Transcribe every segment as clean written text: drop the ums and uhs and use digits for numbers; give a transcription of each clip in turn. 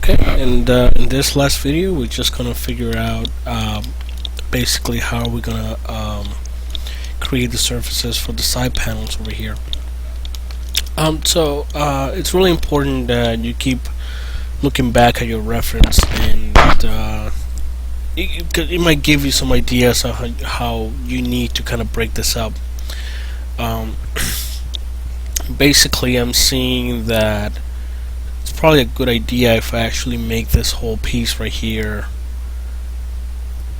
Okay, and in this last video we're just gonna figure out basically how we're gonna create the surfaces for the side panels over here. It's really important that you keep looking back at your reference, and it might give you some ideas on how you need to kind of break this up. Basically, I'm seeing that it's probably a good idea if I actually make this whole piece right here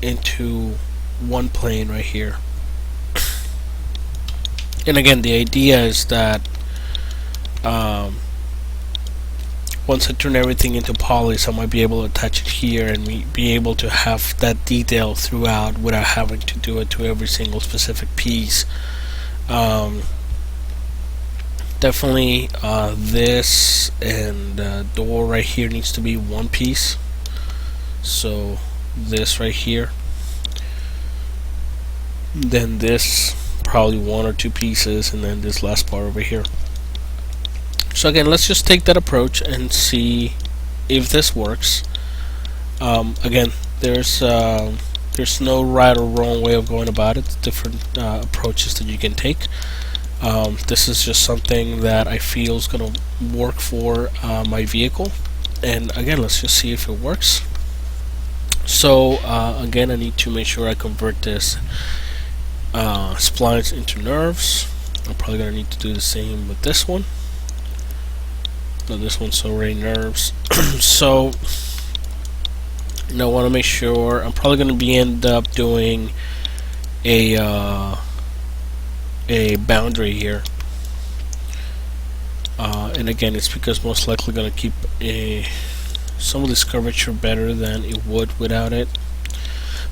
into one plane right here. And again, the idea is that once I turn everything into polys, I might be able to attach it here and be able to have that detail throughout without having to do it to every single specific piece. Definitely this and door right here needs to be one piece. So this right here, then this probably one or two pieces, and then this last part over here. So again, let's just take that approach and see if this works. Again, there's no right or wrong way of going about it. Different approaches that you can take. This is just something that I feel is going to work for my vehicle, and again, let's just see if it works. So again, I need to make sure I convert this splines into NURBs. I'm probably going to need to do the same with this one. No, this one's already NURBs. So now I want to make sure. I'm probably going to end up doing a boundary here, and again, it's because most likely going to keep some of this curvature better than it would without it.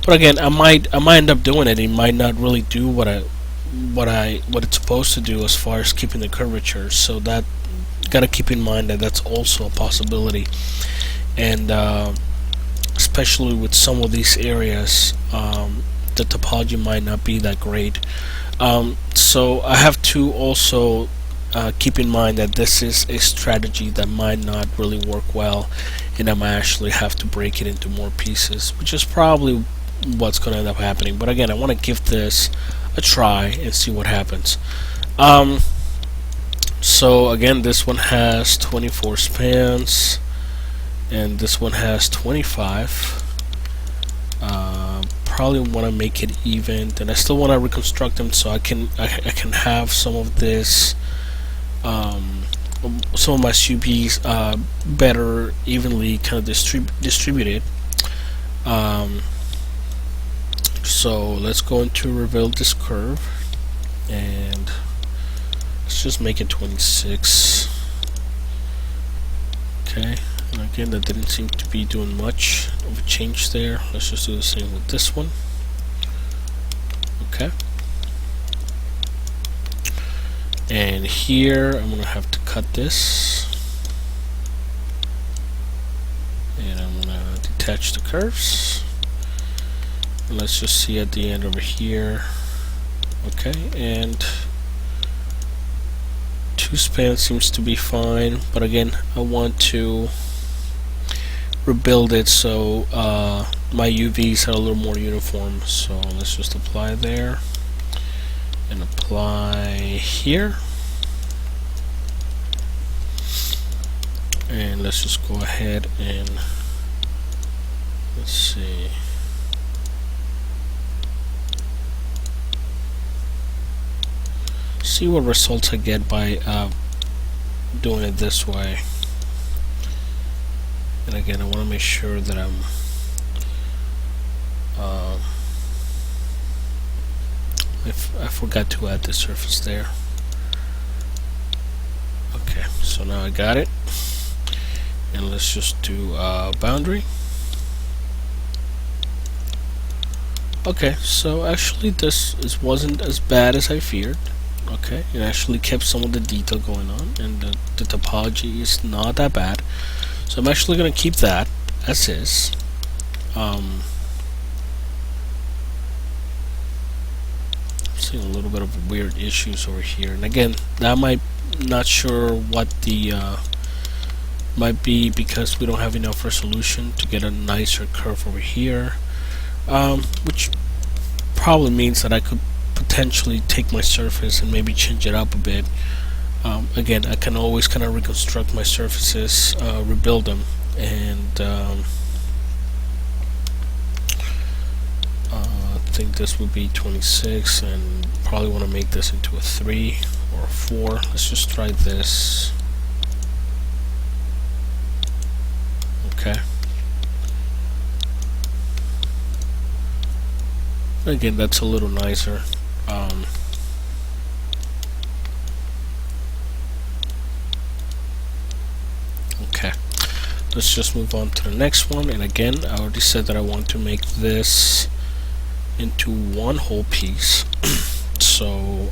But again, I might end up doing it. It might not really do what it's supposed to do as far as keeping the curvature. So that got to keep in mind that that's also a possibility, and especially with some of these areas, the topology might not be that great. So I have to also keep in mind that this is a strategy that might not really work well, and I might actually have to break it into more pieces, which is probably what's going to end up happening. But again, I want to give this a try and see what happens. So again, this one has 24 spans, and this one has 25. Probably want to make it even, and I still want to reconstruct them so I can have some of this, some of my SUVs better evenly kind of distributed. So let's go into reveal this curve, and let's just make it 26. Okay. And again, that didn't seem to be doing much of a change there. Let's just do the same with this one. Okay. And here, I'm going to have to cut this. And I'm going to detach the curves. And let's just see at the end over here. Okay, and 2 spans seems to be fine. But again, I want to rebuild it so my UVs are a little more uniform. So let's just apply there and apply here, and let's just go ahead and let's see what results I get by doing it this way. And again, I want to make sure that I forgot to add the surface there. Okay, so now I got it, and let's just do boundary. Okay, so actually this wasn't as bad as I feared. Okay, it actually kept some of the detail going on, and the topology is not that bad. So I'm actually going to keep that as is. Seeing a little bit of weird issues over here, and again, that might not sure what the Might be because we don't have enough resolution to get a nicer curve over here, which probably means that I could potentially take my surface and maybe change it up a bit. Again, I can always kind of reconstruct my surfaces, rebuild them, and I think this would be 26, and probably want to make this into a 3 or a 4. Let's just try this. Okay. Again, that's a little nicer. Okay, let's just move on to the next one. And again, I already said that I want to make this into one whole piece. So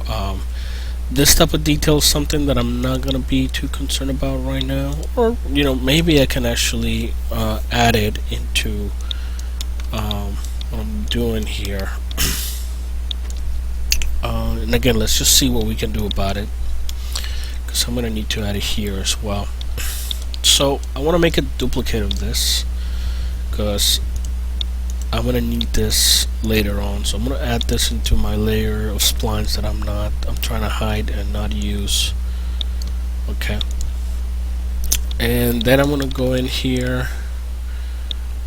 this type of detail is something that I'm not gonna be too concerned about right now, or maybe I can actually add it into what I'm doing here. And again, let's just see what we can do about it, because I'm gonna need to add it here as well. So I want to make a duplicate of this because I'm gonna need this later on. So I'm gonna add this into my layer of splines that I'm trying to hide and not use. Okay. And then I'm gonna go in here.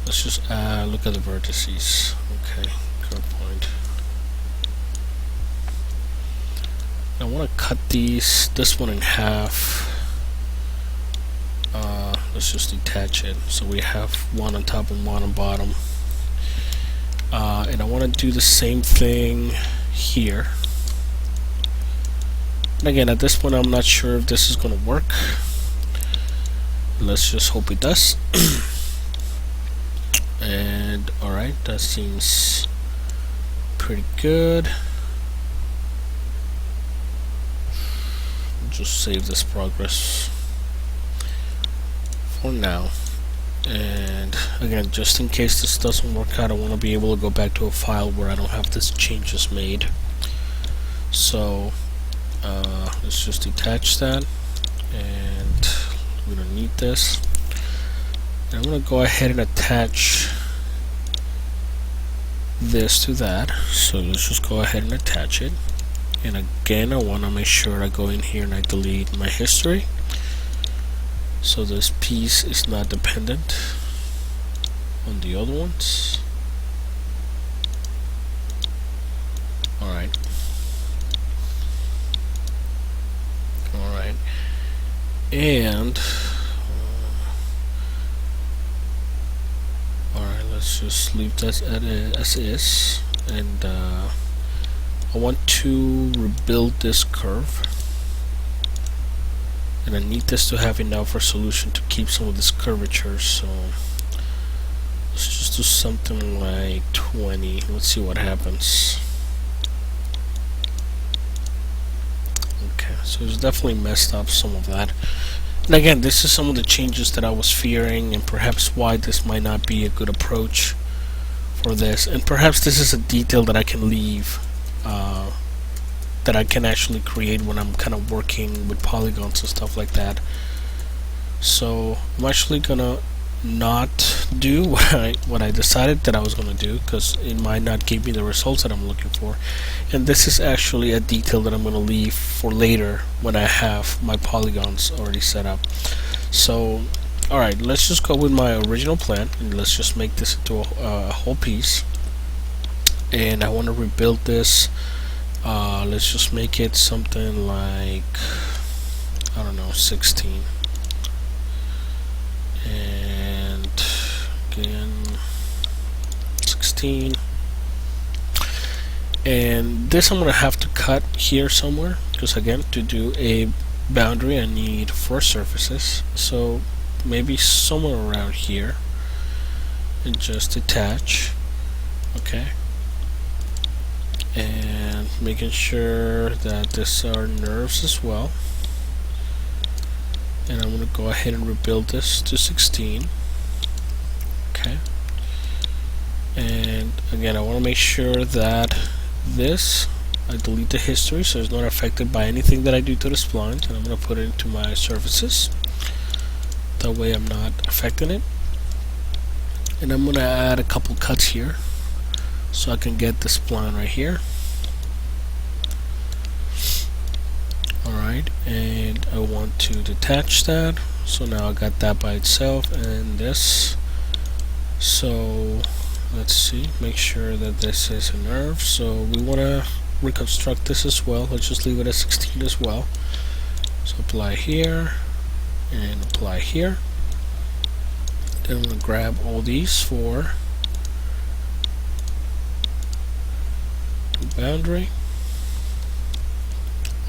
Let's just look at the vertices. Okay, curve point. I want to cut this one in half. Let's just detach it. So we have one on top and one on bottom. And I want to do the same thing here. And again, at this point, I'm not sure if this is going to work. Let's just hope it does. And alright, that seems pretty good. Just save this progress for now. And again, just in case this doesn't work out, I want to be able to go back to a file where I don't have these changes made. So let's just detach that, and we don't need this. And I'm going to go ahead and attach this to that. So let's just go ahead and attach it. And again, I want to make sure I go in here and I delete my history, so this piece is not dependent on the other ones. Alright. Alright. And alright, let's just leave that as is. And I want to rebuild this curve. And I need this to have enough resolution to keep some of this curvature, so let's just do something like 20. Let's see what happens. Okay, so it's definitely messed up some of that. And again, this is some of the changes that I was fearing, and perhaps why this might not be a good approach for this. And perhaps this is a detail that I can leave, that I can actually create when I'm kind of working with polygons and stuff like that. So I'm actually gonna not do what I decided that I was gonna do, because it might not give me the results that I'm looking for. And this is actually a detail that I'm gonna leave for later when I have my polygons already set up. So alright, let's just go with my original plan, and let's just make this into a whole piece. And I want to rebuild this. Let's just make it something like, I don't know, 16. And again, 16. And this I'm going to have to cut here somewhere, because again, to do a boundary I need 4 surfaces. So maybe somewhere around here, and just attach. Okay. And making sure that this are NURBs as well. And I'm going to go ahead and rebuild this to 16. Okay. And again, I want to make sure that this, I delete the history so it's not affected by anything that I do to the splines, and I'm going to put it into my surfaces. that way I'm not affecting it. And I'm gonna add a couple cuts here so I can get this spline right here. Alright, and I want to detach that, so now I got that by itself and this. So let's see, make sure that this is a NURB. So we want to reconstruct this as well. Let's just leave it at 16 as well. So apply here and apply here. Then I'm going to grab all these for boundary.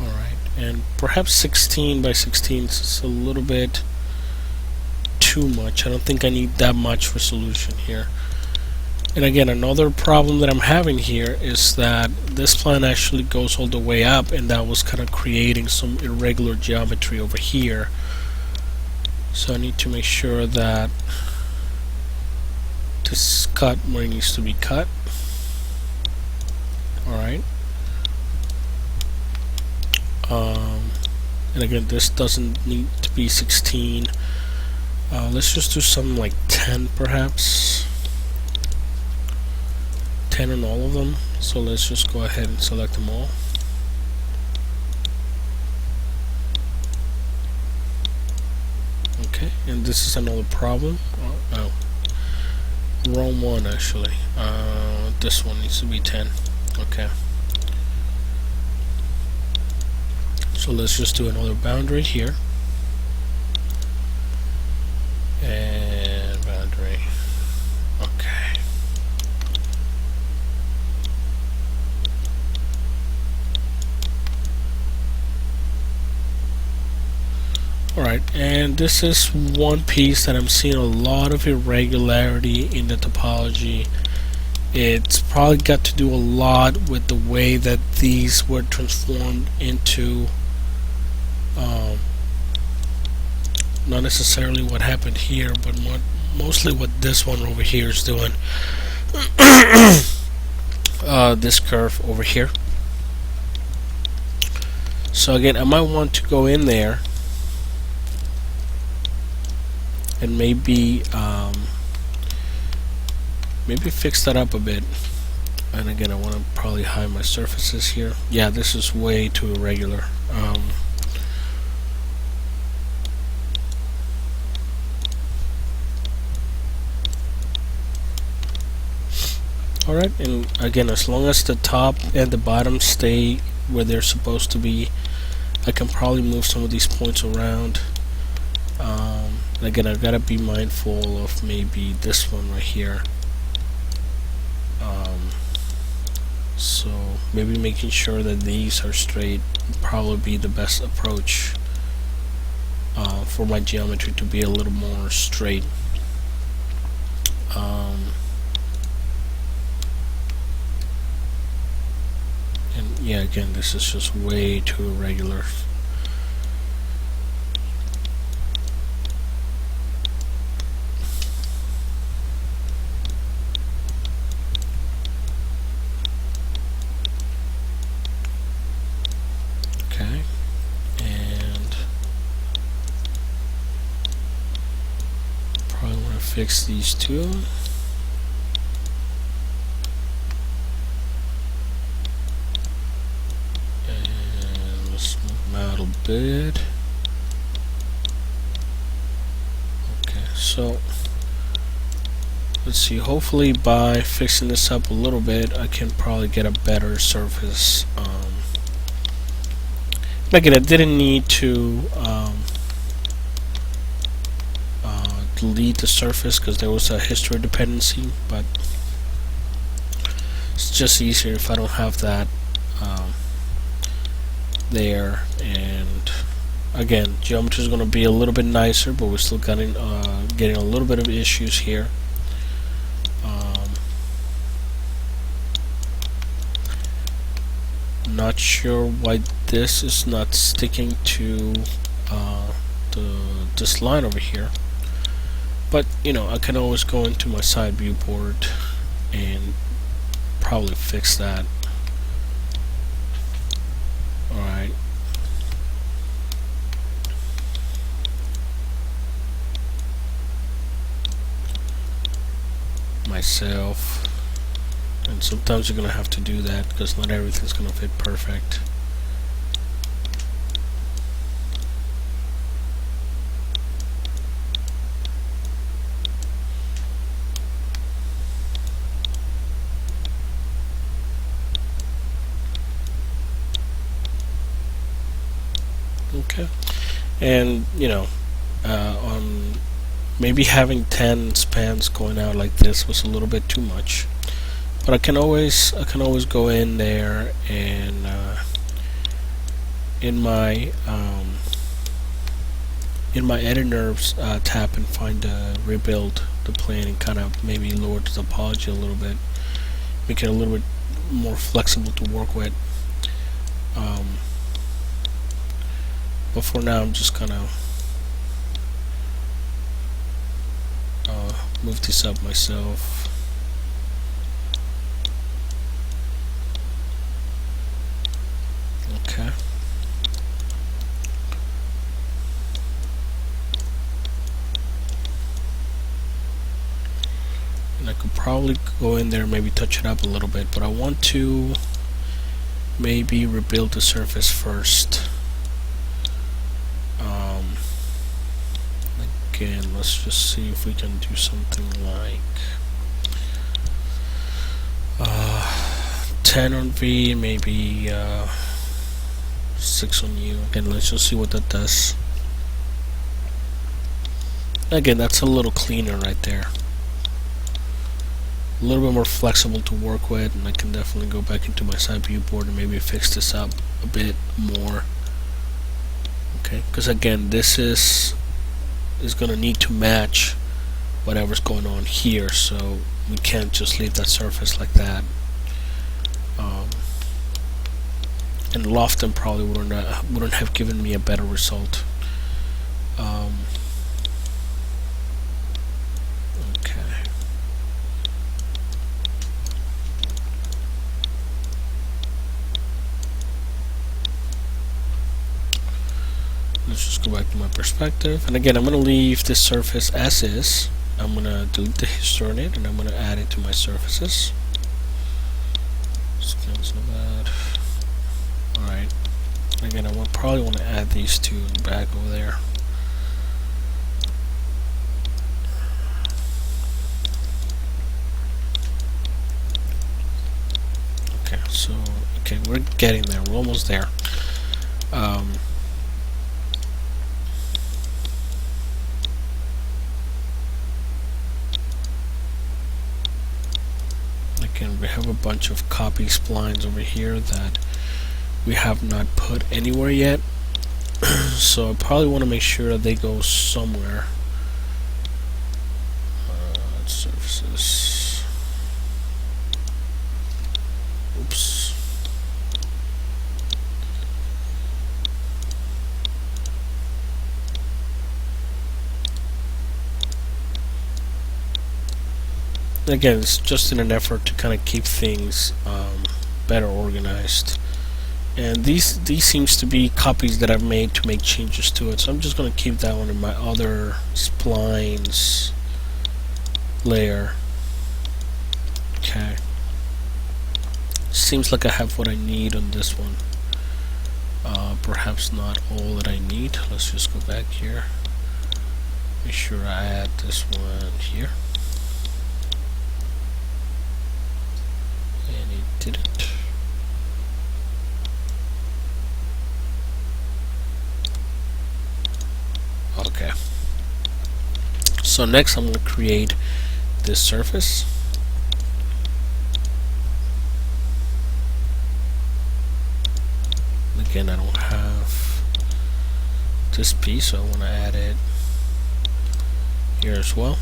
Alright, and perhaps 16 by 16 is a little bit too much. I don't think I need that much resolution here. And again, another problem that I'm having here is that this plan actually goes all the way up, and that was kind of creating some irregular geometry over here. So I need to make sure that this is cut where it needs to be cut. Alright. And again, this doesn't need to be 16. Let's just do something like 10 perhaps. 10 on all of them. So let's just go ahead and select them all. Okay, and this is another problem. Oh, wrong one actually. This one needs to be 10. Okay. So let's just do another boundary here. And boundary. Okay. Alright, and this is one piece that I'm seeing a lot of irregularity in the topology. It's probably got to do a lot with the way that these were transformed into not necessarily what happened here, but mostly what this one over here is doing. This curve over here. So again, I might want to go in there and maybe fix that up a bit. And again, I want to probably hide my surfaces here. Yeah, this is way too irregular. Alright, and again, as long as the top and the bottom stay where they're supposed to be, I can probably move some of these points around. Again, I've got to be mindful of maybe this one right here. So maybe making sure that these are straight would probably be the best approach for my geometry to be a little more straight. And yeah, again, this is just way too irregular. Okay, and probably want to fix these two. Bit. Okay, so let's see, hopefully by fixing this up a little bit I can probably get a better surface. Again, I didn't need to delete the surface because there was a history dependency, but it's just easier if I don't have that there. And again, geometry is going to be a little bit nicer, but we're still getting a little bit of issues here. Not sure why this is not sticking to this line over here, but you know, I can always go into my side viewport and probably fix that. Alright. myself, and sometimes you're gonna have to do that because not everything's gonna fit perfect. Okay, and you know, on maybe having 10 spans going out like this was a little bit too much, but I can always go in there and in my edit NURBS tab and find rebuild the plane and kind of maybe lower the topology a little bit, make it a little bit more flexible to work with. But for now, I'm just gonna move this up myself. Okay. And I could probably go in there and maybe touch it up a little bit, but I want to maybe rebuild the surface first. Again, let's just see if we can do something like 10 on V, maybe 6 on U. Again, let's just see what that does. Again, that's a little cleaner right there. A little bit more flexible to work with, and I can definitely go back into my side viewport and maybe fix this up a bit more. Okay, because again, this is going to need to match whatever's going on here, so we can't just leave that surface like that. And Loft and probably wouldn't have given me a better result. Okay. Let's just go back to my perspective, and again, I'm going to leave this surface as is. I'm going to delete the history on it, and I'm going to add it to my surfaces. Just cancel that. Alright. Again, I probably want to add these two back over there. Okay, so, okay, we're getting there. We're almost there. Again, we have a bunch of copy splines over here that we have not put anywhere yet. So I probably want to make sure that they go somewhere. Surfaces. Oops. Again, it's just in an effort to kind of keep things better organized. And these seems to be copies that I've made to make changes to it, so I'm just going to keep that one in my other splines layer. Okay. Seems like I have what I need on this one. Perhaps not all that I need. Let's just go back here. Make sure I add this one here. And it didn't. Okay. So next I'm going to create this surface. Again, I don't have this piece, so I want to add it here as well.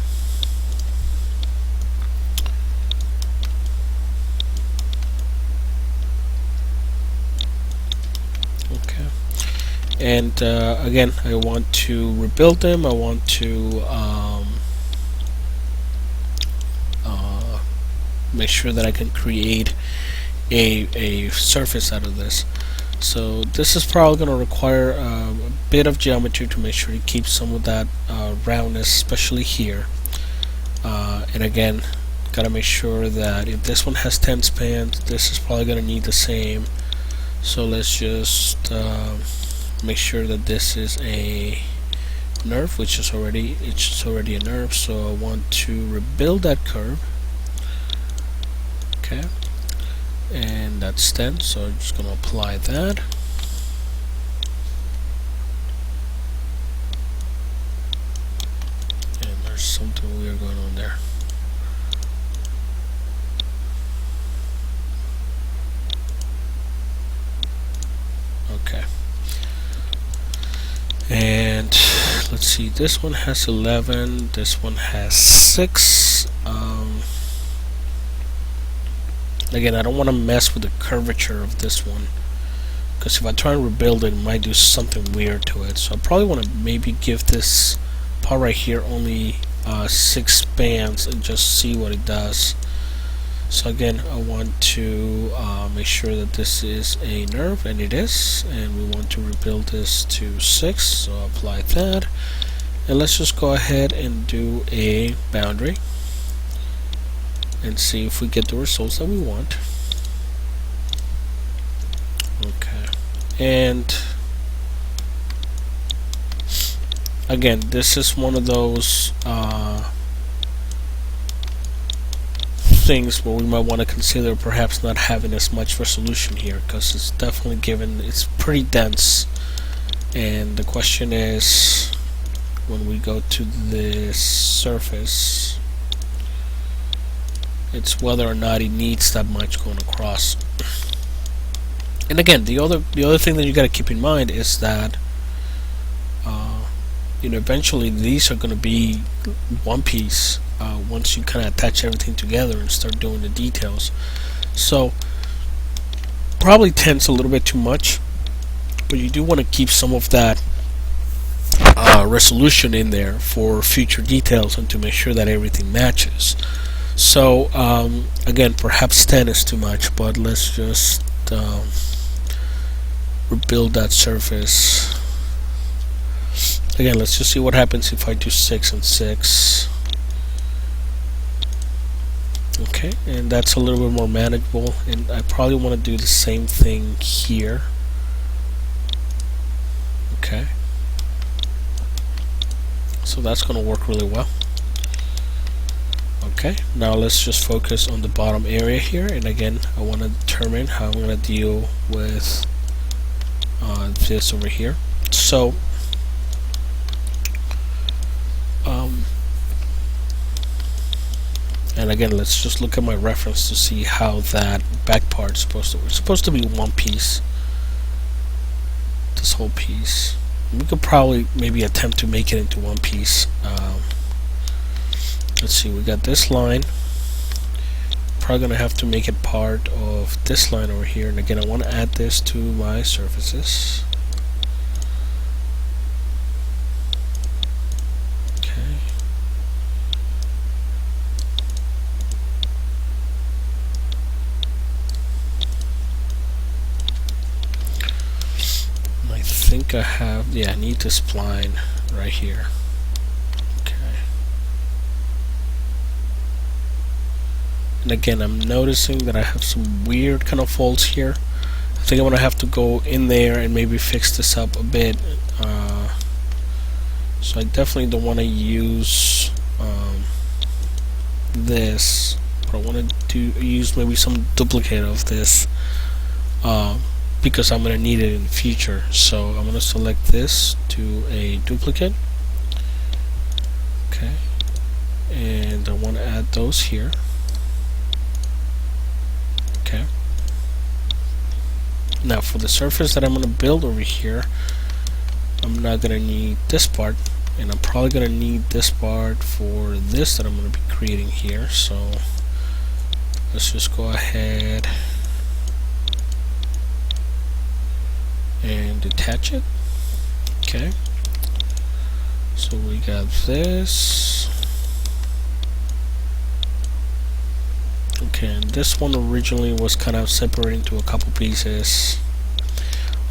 Okay. And again, I want to rebuild them. I want to make sure that I can create a surface out of this. So this is probably going to require a bit of geometry to make sure it keeps some of that roundness, especially here. And again, Gotta make sure that if this one has 10 spans, this is probably gonna need the same. So let's just make sure that this is a NURB, which is already a NURB. So I want to rebuild that curve. Okay, and that's 10. So I'm just gonna apply that. And there's something weird going on there. Okay. And let's see, this one has 11, this one has 6. Again, I don't want to mess with the curvature of this one, because if I try and rebuild it, it might do something weird to it. So I probably want to maybe give this part right here only 6 spans and just see what it does. So again, I want to make sure that this is a NURB, and it is, and we want to rebuild this to 6, so I'll apply that, and let's just go ahead and do a boundary and see if we get the results that we want. Okay, and again, this is one of those things where we might want to consider perhaps not having as much resolution here, because it's definitely it's pretty dense, and the question is, when we go to this surface, it's whether or not it needs that much going across. And again, the other thing that you got to keep in mind is that eventually these are going to be one piece once you kind of attach everything together and start doing the details. So probably 10's a little bit too much, but you do want to keep some of that resolution in there for future details and to make sure that everything matches. So again, perhaps 10 is too much, but let's just rebuild that surface. Again, let's just see what happens if I do 6 and 6. Okay, and that's a little bit more manageable, and I probably want to do the same thing here. Okay, so that's going to work really well. Okay, now let's just focus on the bottom area here, and again, I want to determine how I'm going to deal with this over here. So and again, let's just look at my reference to see how that back part is supposed to work. It's supposed to be one piece, this whole piece. We could probably maybe attempt to make it into one piece. Let's see, we got this line. Probably gonna have to make it part of this line over here, and again, I want to add this to my surfaces. I think I have, yeah, I need this spline right here. Okay. And again, I'm noticing that I have some weird kind of faults here. I think I'm gonna have to go in there and maybe fix this up a bit. So I definitely don't want to use this, but I want to use maybe some duplicate of this. Because I'm going to need it in the future. So I'm going to select this to a duplicate. Okay, and I want to add those here. Okay, now for the surface that I'm going to build over here, I'm not going to need this part, and I'm probably going to need this part for this that I'm going to be creating here. So let's just go ahead and detach it. Okay, so we got this. Okay, and this one originally was kind of separated into a couple pieces.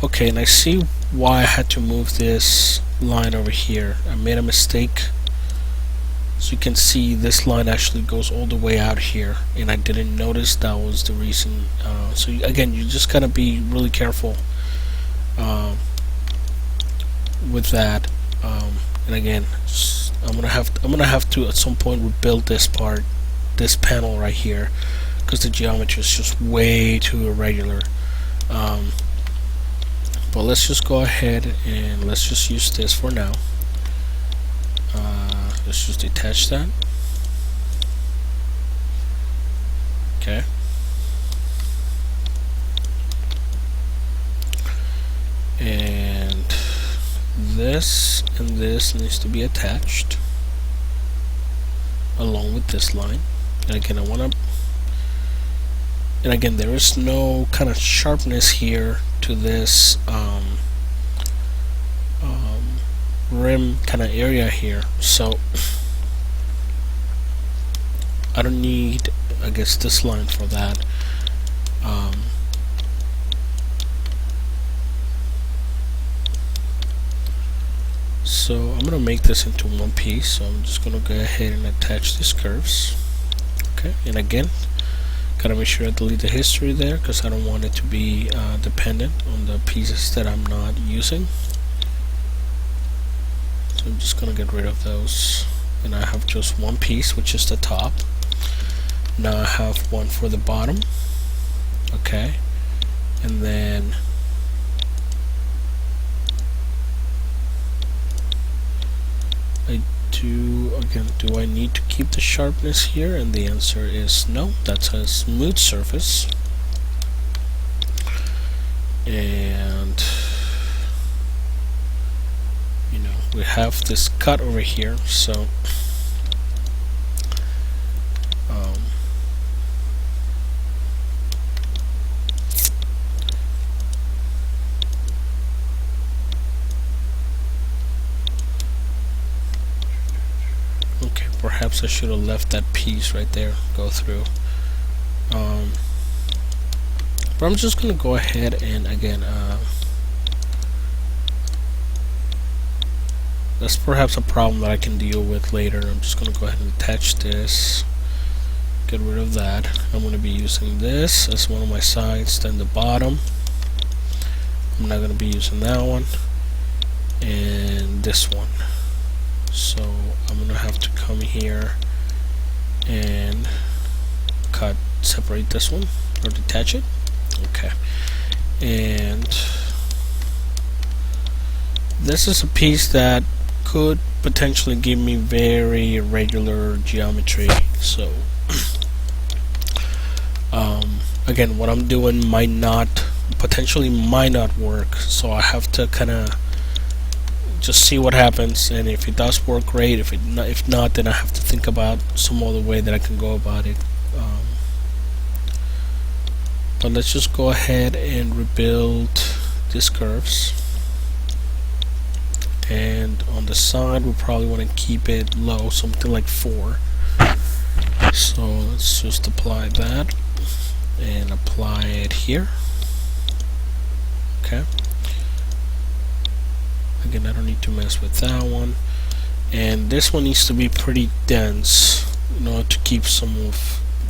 Okay, and I see why I had to move this line over here. I made a mistake So you can see this line actually goes all the way out here, and I didn't notice that was the reason. So again, you just gotta be really careful with that. And again, I'm gonna have to at some point rebuild this part, this panel right here, because the geometry is just way too irregular. But let's just go ahead and let's just use this for now. Let's just detach that. Okay. And this and this needs to be attached along with this line. And again, and again, there is no kind of sharpness here to this rim kind of area here, so I don't need, I guess, this line for that. So I'm gonna make this into one piece, so I'm just gonna go ahead and attach these curves. Okay, and again, gotta make sure I delete the history there because I don't want it to be dependent on the pieces that I'm not using. So I'm just gonna get rid of those, and I have just one piece, which is the top. Now I have one for the bottom. Okay, and then do I need to keep the sharpness here? And the answer is no. That's a smooth surface. And you know, we have this cut over here, so okay, perhaps I should have left that piece right there go through. But I'm just gonna go ahead and again that's perhaps a problem that I can deal with later. I'm just gonna go ahead and attach this, get rid of that. I'm gonna be using this as one of my sides, then the bottom I'm not gonna be using that one, and this one. So I'm gonna have to come here and separate this one or detach it. Okay, and this is a piece that could potentially give me very irregular geometry. So again, what I'm doing potentially might not work, so I have to kind of just see what happens, and if it does work, great. If not, then I have to think about some other way that I can go about it. But let's just go ahead and rebuild these curves. And on the side, we probably want to keep it low, something like 4. So let's just apply that and apply it here. Okay. Again, I don't need to mess with that one. And this one needs to be pretty dense in order to keep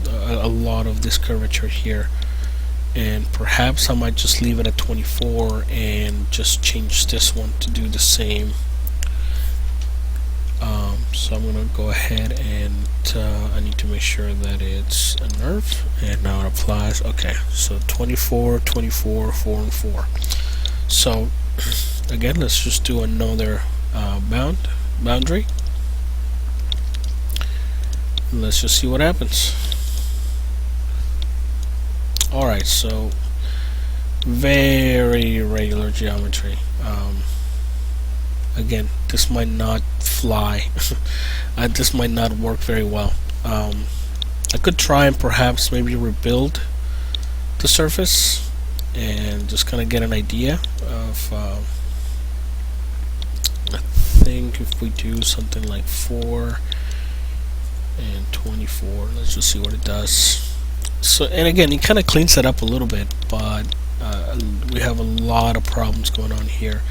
a lot of this curvature here. And perhaps I might just leave it at 24 and just change this one to do the same. So I'm gonna go ahead and I need to make sure that it's a NURB, and now it applies. Okay, so 24, 24, 4, and 4. So again, let's just do another boundary. Let's just see what happens. Alright, so very irregular geometry. Again, this might not fly. This might not work very well. I could try and perhaps maybe rebuild the surface and just kind of get an idea of I think if we do something like 4 and 24, let's just see what it does. So, and again, it kind of cleans it up a little bit, but we have a lot of problems going on here.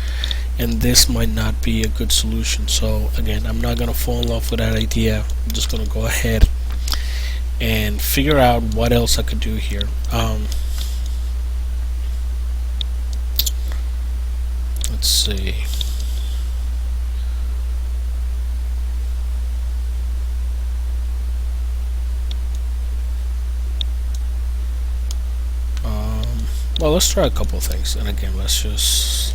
and this might not be a good solution. So again, I'm not gonna fall in love with that idea. I'm just gonna go ahead and figure out what else I could do here. Let's see. Well, let's try a couple things, and again, there's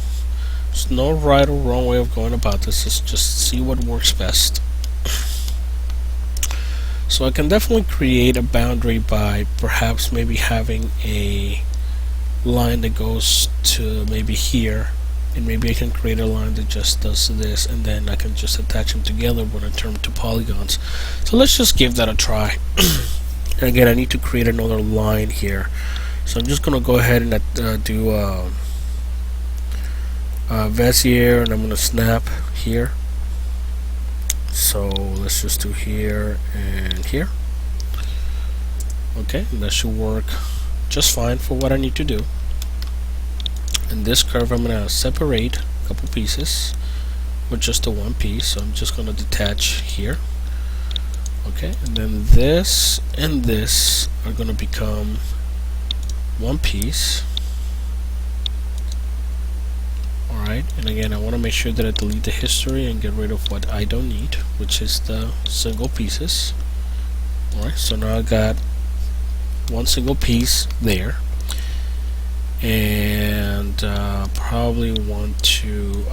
no right or wrong way of going about this. Let's just see what works best. So I can definitely create a boundary by perhaps maybe having a line that goes to maybe here, and maybe I can create a line that just does this, and then I can just attach them together when I turn to polygons. So let's just give that a try. And again, I need to create another line here. So I'm just going to go ahead and do Bezier, and I'm going to snap here. So let's just do here and here. Okay, and that should work just fine for what I need to do. And this curve I'm going to separate a couple pieces with just the one piece. So I'm just going to detach here. Okay, and then this and this are going to become one piece. Alright, and again, I want to make sure that I delete the history and get rid of what I don't need, which is the single pieces. Alright, so now I got one single piece there, and probably I want to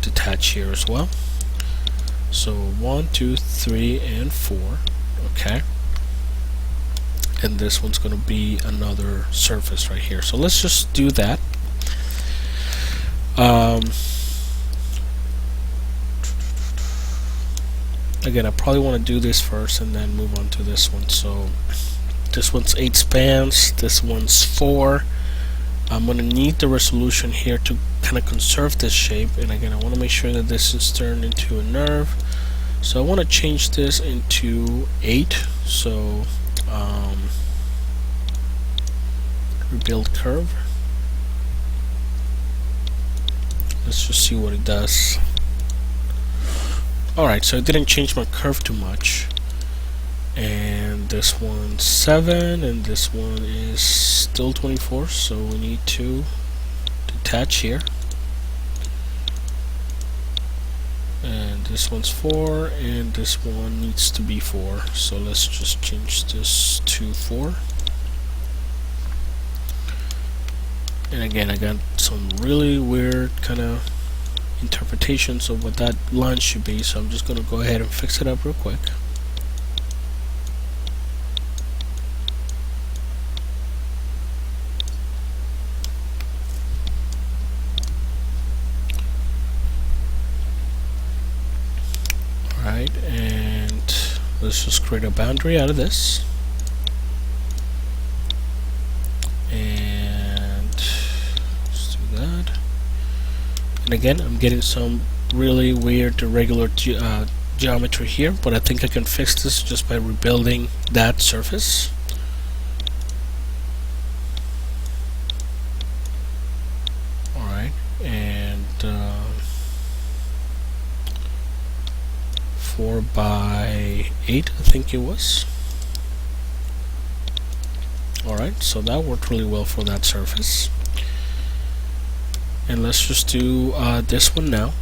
detach here as well. So 1, 2, 3, and 4. Okay. And this one's going to be another surface right here. So let's just do that. Again, I probably want to do this first and then move on to this one. So this one's 8 spans, this one's 4. I'm going to need the resolution here to kind of conserve this shape, and again, I want to make sure that this is turned into a NURB. So I want to change this into 8. So rebuild curve. Let's just see what it does. Alright, so it didn't change my curve too much. And this one's 7, and this one is still 24, so we need to detach here. And this one's 4, and this one needs to be 4, so let's just change this to 4. And again, I got some really weird kind of interpretations of what that line should be, so I'm just going to go ahead and fix it up real quick. Alright, and let's just create a boundary out of this. And again, I'm getting some really weird irregular geometry here, but I think I can fix this just by rebuilding that surface. Alright, and 4 by 8, I think it was. Alright, so that worked really well for that surface. And let's just do this one now.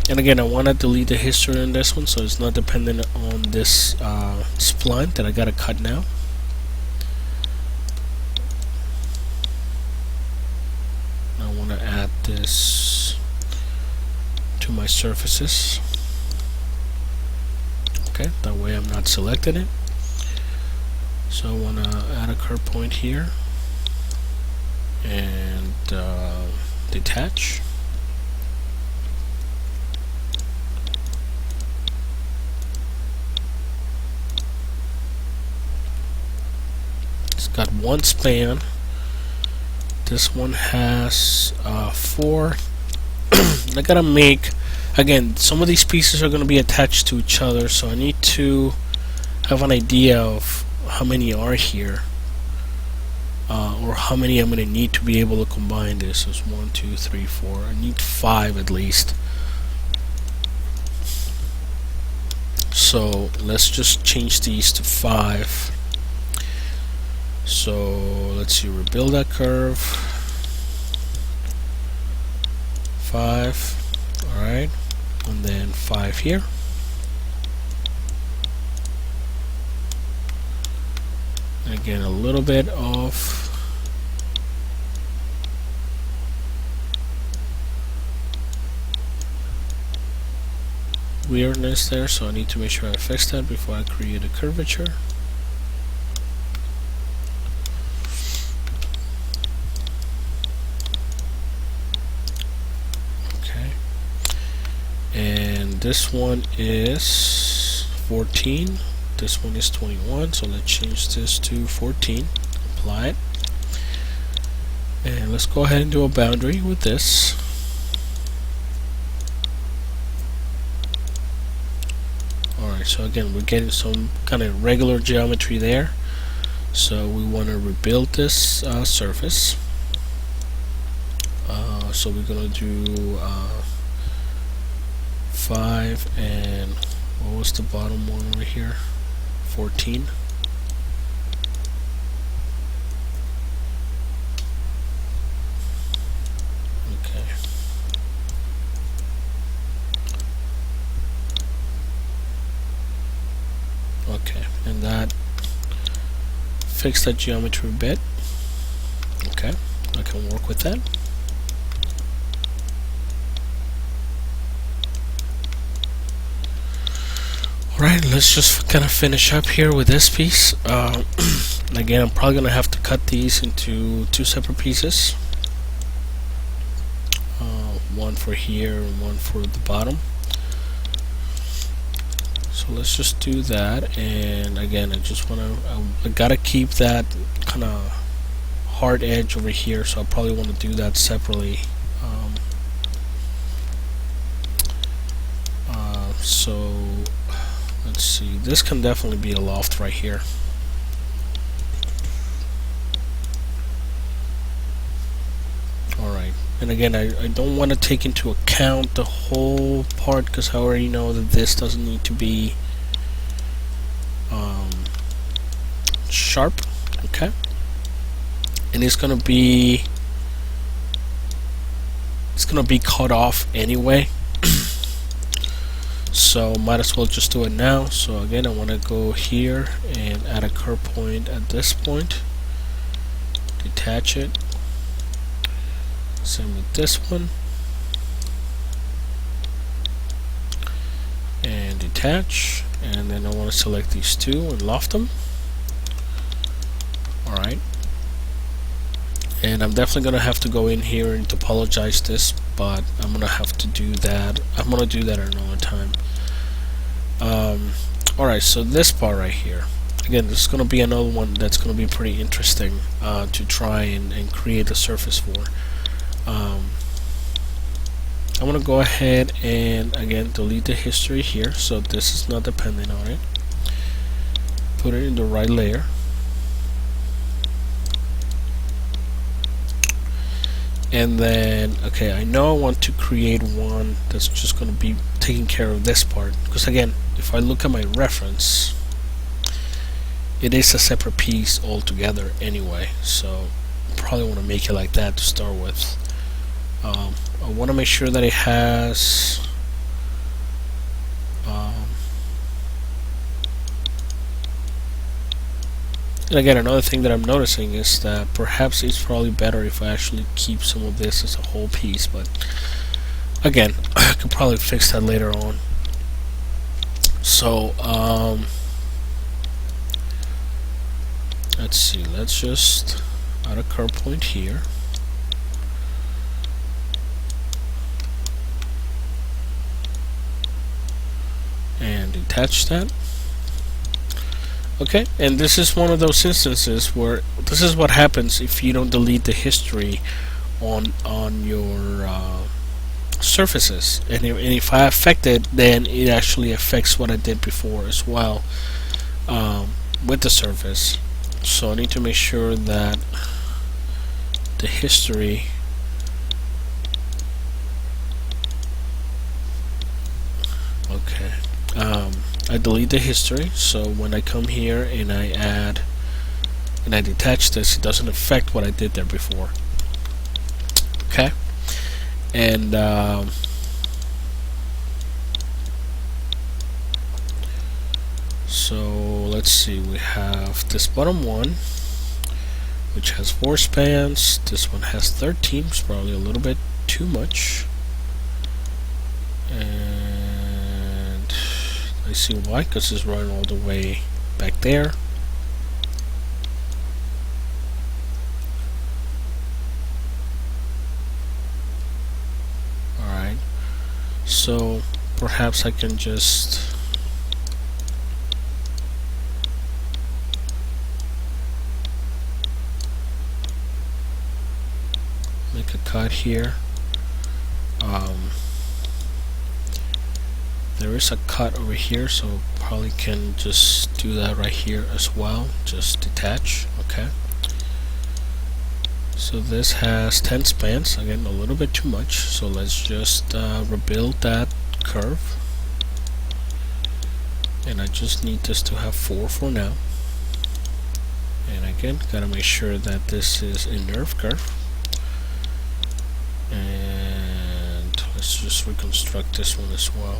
And again, I want to delete the history on this one, so it's not dependent on this spline that I gotta cut now. I want to add this to my surfaces. Okay, that way I'm not selecting it. So I want to add a curve point here and detach. It's got one span. This one has 4. I gotta make, again, some of these pieces are going to be attached to each other, so I need to have an idea of how many are here. or how many I'm going to need to be able to combine this. So it's 1, 2, 3, 4. I need 5 at least. So let's just change these to 5. So let's see, rebuild that curve. 5. Alright, and then 5 here. Again, a little bit of weirdness there, so I need to make sure I fix that before I create a curvature. Okay, and this one is 14. This one is 21, so let's change this to 14. Apply it, and let's go ahead and do a boundary with this. Alright, so again, we're getting some kind of regular geometry there, so we want to rebuild this surface. So we're gonna do 5, and what was the bottom one over here? 14. Okay. Okay, and that fixed that geometry a bit. Okay, I can work with that. Alright, let's just kind of finish up here with this piece. Again, I'm probably going to have to cut these into 2 separate pieces. One for here and one for the bottom. So let's just do that, and again, I just want to, I gotta keep that kind of hard edge over here, so I probably want to do that separately. So let's see, this can definitely be a loft right here. Alright, and again, I don't want to take into account the whole part, because I already know that this doesn't need to be sharp. Okay, and it's gonna be cut off anyway. So might as well just do it now. So again, I want to go here and add a curve point at this point, detach it, same with this one, and detach, and then I want to select these two and loft them. Alright, and I'm definitely gonna have to go in here and topologize this, but I'm gonna have to do that. I'm gonna do that another time. Alright, so this part right here, again, this is gonna be another one that's gonna be pretty interesting to try and create a surface for. I'm gonna go ahead and again delete the history here, so this is not dependent on it. Put it in the right layer. And then, okay, I know I want to create one that's just going to be taking care of this part, because again, if I look at my reference, it is a separate piece altogether anyway, so I probably want to make it like that to start with. I want to make sure that it has and again, another thing that I'm noticing is that perhaps it's probably better if I actually keep some of this as a whole piece, but again, I could probably fix that later on. So let's see, let's just add a curve point here. And detach that. Okay, and this is one of those instances where this is what happens if you don't delete the history on your surfaces, and if I affect it, then it actually affects what I did before as well with the surface. So I need to make sure that the history, okay, I delete the history, so when I come here and I add and I detach this, it doesn't affect what I did there before. Okay, and so let's see, we have this bottom one which has 4 spans. This one has 13, it's probably a little bit too much, and I see why, because it's running all the way back there. Alright, so perhaps I can just make a cut here. There is a cut over here, so probably can just do that right here as well, just detach. Okay, so this has 10 spans, again a little bit too much, so let's just rebuild that curve, and I just need this to have 4 for now. And again, gotta make sure that this is a NURB curve. And let's just reconstruct this one as well.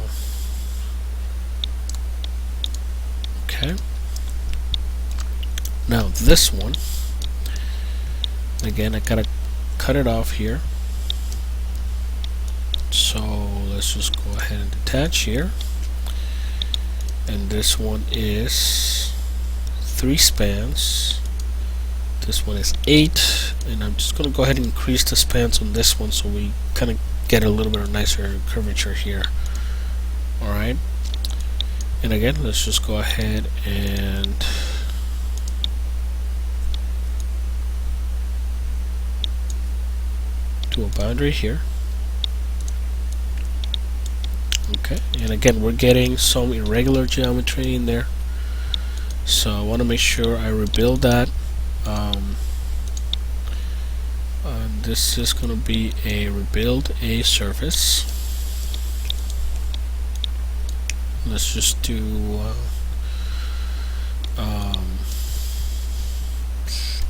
Okay. Now this one, again, I gotta cut it off here. So let's just go ahead and detach here. And this one is 3 spans. This one is 8, and I'm just going to go ahead and increase the spans on this one so we kind of get a little bit of nicer curvature here. Alright, and again, let's just go ahead and do a boundary here. Okay, and again, we're getting some irregular geometry in there, so I want to make sure I rebuild that. This is going to be a rebuild a surface. Let's just do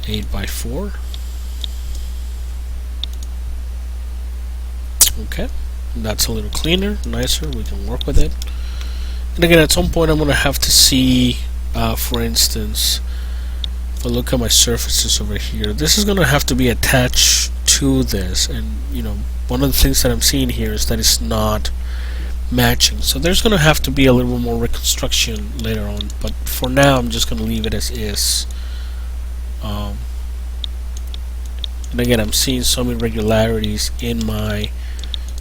8x4. Okay, that's a little cleaner, nicer, we can work with it. And again, at some point I'm going to have to see, for instance, if I look at my surfaces over here, this is going to have to be attached to this, and you know, one of the things that I'm seeing here is that it's not matching, so there's going to have to be a little more reconstruction later on, but for now I'm just going to leave it as is. And again, I'm seeing some irregularities in my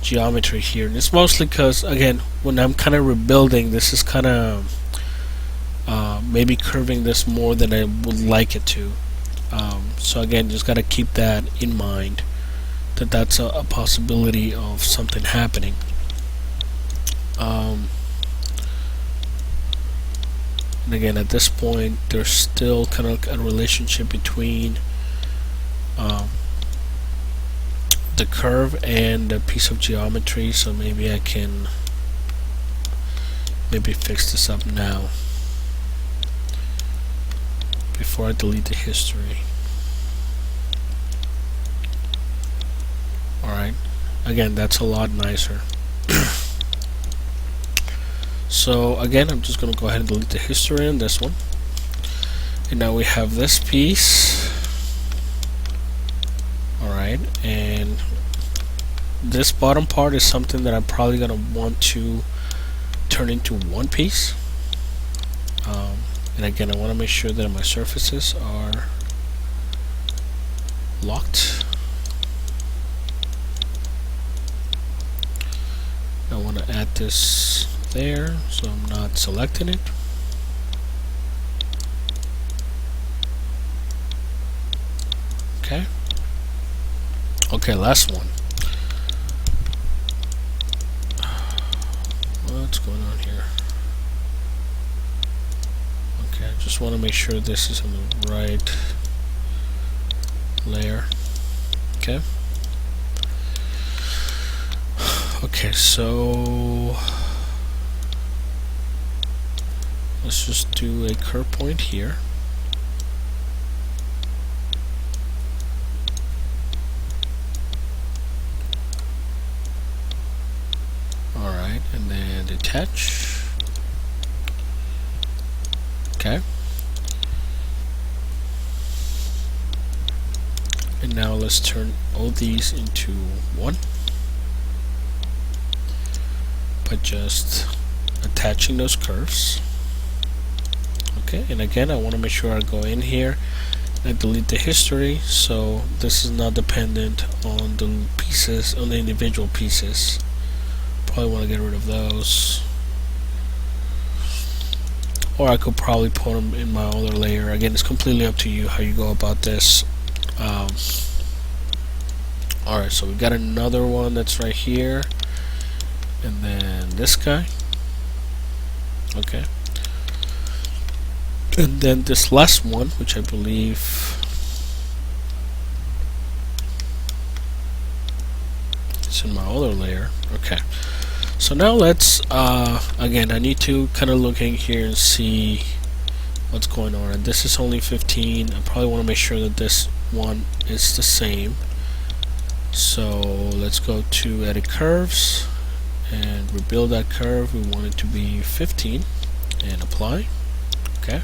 geometry here, and it's mostly because, again, when I'm kind of rebuilding, this is kind of maybe curving this more than I would like it to. So again, just got to keep that in mind, that that's a possibility of something happening. And again, at this point, there's still kind of a relationship between the curve and the piece of geometry, so maybe I can fix this up now before I delete the history. Alright, again, that's a lot nicer. So again, I'm just going to go ahead and delete the history on this one, and now we have this piece. Alright, and this bottom part is something that I'm probably going to want to turn into one piece. And again, I want to make sure that my surfaces are locked. I want to add this there, so I'm not selecting it. Okay. Okay, last one. What's going on here? Okay, I just want to make sure this is on the right layer. Okay. Okay, so let's just do a curve point here. Alright, and then detach. Okay. And now let's turn all these into one by just attaching those curves. Okay, and again I want to make sure I go in here and delete the history, so this is not dependent on the pieces, on the individual pieces. Probably want to get rid of those, or I could probably put them in my other layer. Again, it's completely up to you how you go about this. Alright, so we got another one that's right here, and then this guy. Okay, and then this last one, which I believe is in my other layer. Okay, so now let's again, I need to kind of look in here and see what's going on. And this is only 15. I probably want to make sure that this one is the same. So let's go to edit curves and rebuild that curve. We want it to be 15 and apply. Okay,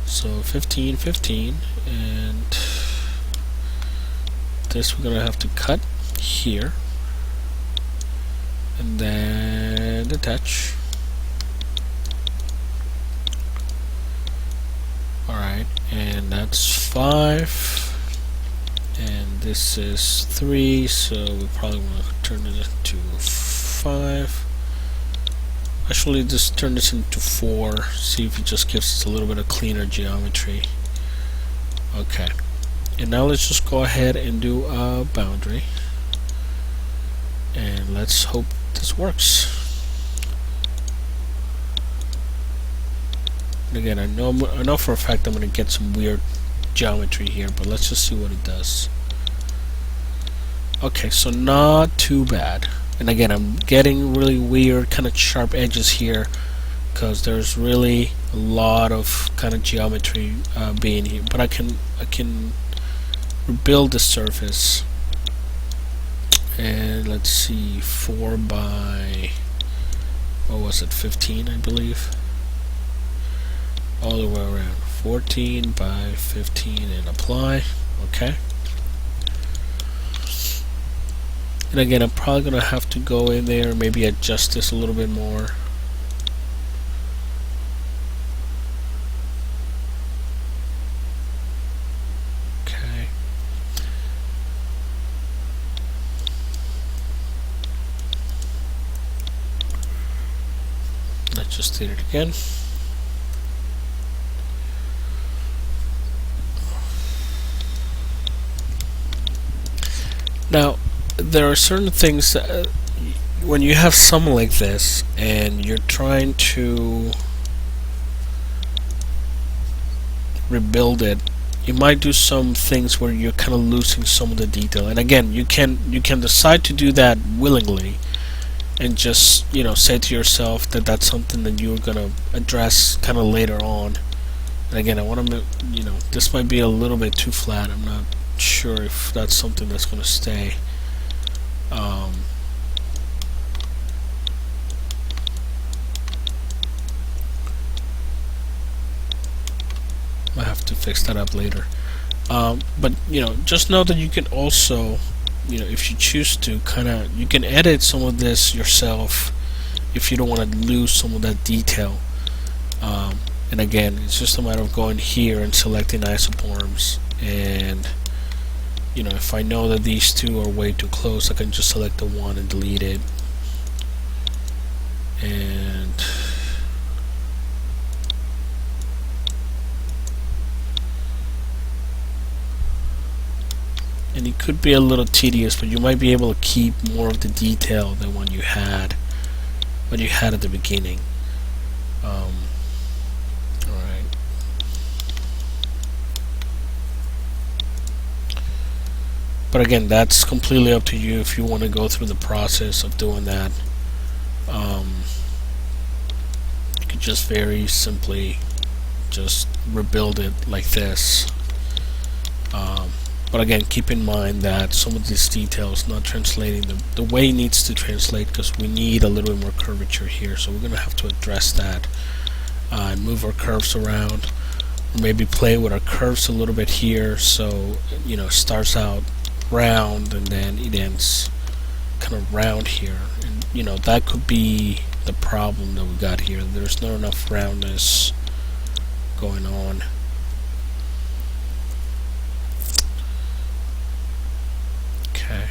so 15, 15, and this we're gonna have to cut here and then detach. Alright, and that's 5. And this is 3, so we probably want to turn it into 5. Actually, just turn this into 4. See if it just gives us a little bit of cleaner geometry. Okay, and now let's just go ahead and do a boundary, and let's hope this works. And again, I know for a fact I'm going to get some weird geometry here, but let's just see what it does. Okay, so not too bad. And again, I'm getting really weird kind of sharp edges here because there's really a lot of kind of geometry being here, but I can rebuild the surface. And let's see, 4 by, what was it, 15 I believe, all the way around. 14 by 15 and apply. Okay, and again I'm probably gonna have to go in there and maybe adjust this a little bit more. Okay, let's just do it again. Now, there are certain things that when you have something like this and you're trying to rebuild it, you might do some things where you're kind of losing some of the detail. And again, you can decide to do that willingly and just, you know, say to yourself that that's something that you're gonna address kind of later on. And again, I want to, you know, this might be a little bit too flat. I'm not sure if that's something that's going to stay. Might have to fix that up later. But you know, just know that you can also, you know, if you choose to, you can edit some of this yourself if you don't want to lose some of that detail. And again, it's just a matter of going here and selecting isoforms, and you know, if I know that these two are way too close, I can just select the one and delete it. And it could be a little tedious, but you might be able to keep more of the detail than what you had at the beginning. But again, that's completely up to you if you want to go through the process of doing that. You could just very simply just rebuild it like this. But again, keep in mind that some of these details not translating the way it needs to translate, because we need a little bit more curvature here, so we're going to have to address that and move our curves around, or maybe play with our curves a little bit here, so you know, it starts out round and then it ends kind of round here, and you know, that could be the problem that we got here. There's not enough roundness going on. Okay,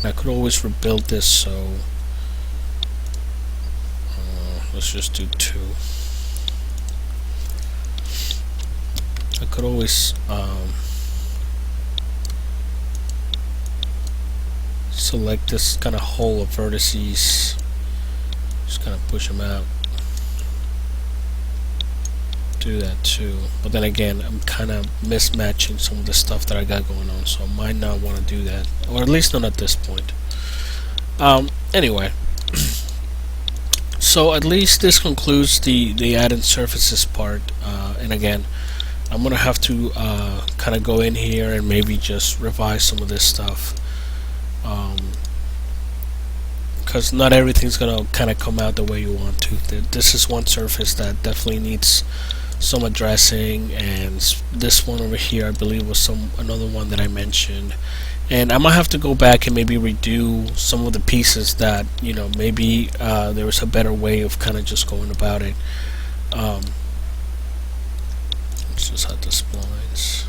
I could always rebuild this, so let's just do 2. I could always select this kind of hole of vertices, just kind of push them out, do that too. But then again, I'm kind of mismatching some of the stuff that I got going on, so I might not want to do that, or at least not at this point. Anyway, so at least this concludes the added surfaces part, and again, I'm gonna have to kind of go in here and maybe just revise some of this stuff, because not everything's gonna kind of come out the way you want to. This is one surface that definitely needs some addressing, and this one over here I believe was another one that I mentioned, and I might have to go back and maybe redo some of the pieces that, you know, maybe there was a better way of kind of just going about it. Let's just add the splines.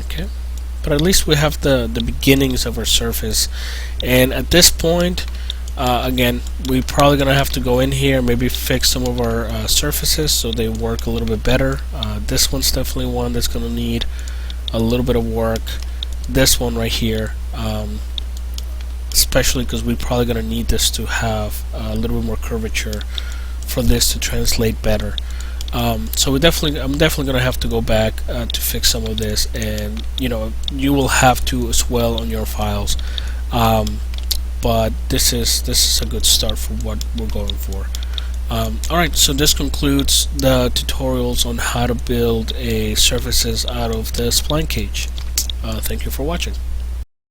Okay, but at least we have the beginnings of our surface, and at this point, again, we're probably gonna have to go in here, maybe fix some of our surfaces so they work a little bit better. This one's definitely one that's gonna need a little bit of work. This one right here, especially because we're probably gonna need this to have a little bit more curvature for this to translate better. So I'm definitely gonna have to go back to fix some of this, and you know, you will have to as well on your files. But this is a good start for what we're going for. Alright, so this concludes the tutorials on how to build a surfaces out of the spline cage. Thank you for watching.